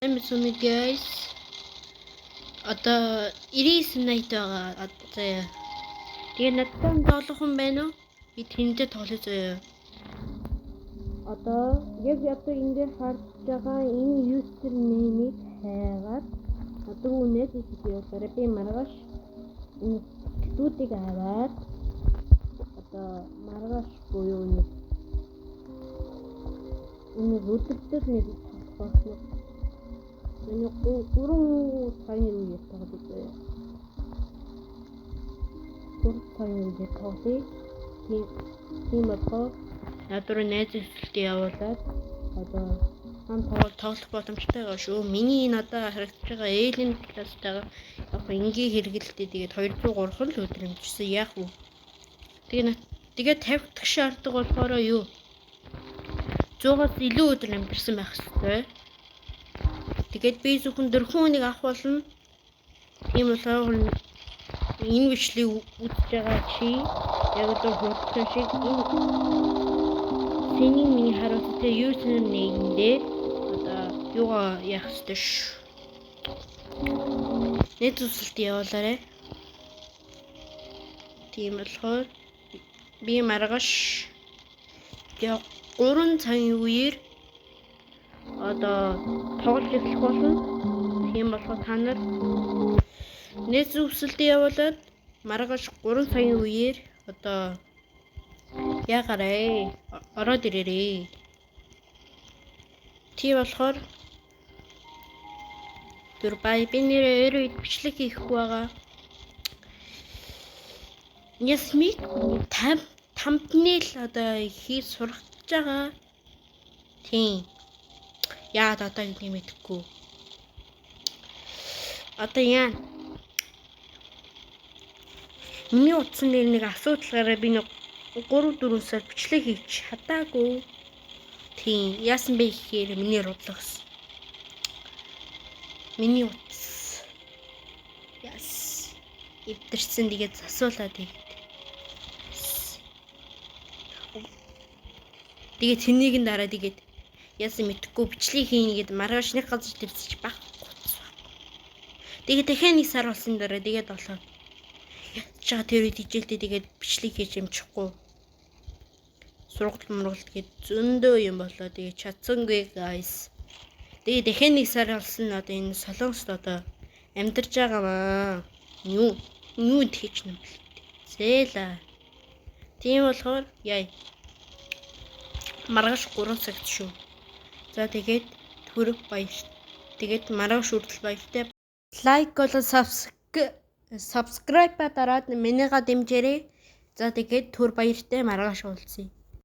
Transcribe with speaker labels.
Speaker 1: Амсуми guys. Одоо 99 байгаа. Заяа. Тэгээ надтай тоглох юм байна уу? Би тэнцээ тоглоё заяа. Одоо яг энэ дээр харж байгаа энэ user name-ийг хайгаад одоо үнэт хэлбэрээр би маргааш энэ студийг аваад одоо маргааш буюу энэ өдөртөл нэг болсон. Энэ 3 цагийн үеэр тоглож байгаа. 3 цагийн үеэр тоглоё. Тийм болохоор надад найз хэлтэй явуулаад одоо хам тоглох боломжтой байгаа шүү. Миний надад харагдаж байгаа ээлэн класстайгаа яг ингийн хэрэгэлтэй тэгээд 200 3 л өдөр амжсан яах вэ? Тэгээд 50 дахь шаардлага болохоор юу? 100-аас илүү өдөр амжирсан байх хэрэгтэй. Тэгээд би зөвхөн 4 хүнийг авах болно. Тийм болохоор энэ бичлэг үзэж байгаа чи яг одоо хурдтай шиг энэ миний харуулттай user name дээр одоо юугаа яах ёстой ш. Нэт үзэлт явуулаарай. Тийм болохоор би маргааш 3 цагийн үеэр одоо тоглож эхлэх болно. Тийм болохоор та нар нэт үзэлт явуулаад маргааш 3 цагийн үеэр одоо ягараа ороод ирээрээ. Тийм болохоор дөрбай би нэрээр бичлэг хийхгүй байгаа. Ясмит тамбнэл одоо хийж сурах байгаа. Тийм. Яа одоо ингэ мэдхгүй. Одоо яа. Миний утсан дээр нэг асуудалгаараа би нэг 3-4 сар бичлэг хийж чадаагүй. Тийм. Яасан бэ гэхээр миний рудлагс. Миний утас. Яс. Ивдэрсэн тэгээд засуулаад ирэв. Тэгээд тэнийг нь дараа тэгээд яасан мэдхгүй бичлэг хийнэ гэд маргааш нэг газар төрсөж байхгүй. Тэгээд дахиад нэг сар болсон дараа тэгээд болоо. Чаа тэр үед хичээлдээ тэгээд бичлэг хийж амжихгүй. Сургалт гээд зөндөө юм болоо. Тэгээд чадсангүй guys. Тэгээд дахиад нэг сар болсон одоо энэ солонгост одоо амьдарч байгаа маа. Юу хийж юм бэ? Зээла. Тийм болохоор яа. Маргааш 3 цагт шүү. За тэгээд төрөг баяр. Тэгээд маргааш хүртэл баяртай. Лайк болон subscribe дараад минийга дэмжээрэй. За тэгээд төр баяртай маргааш уулзъя.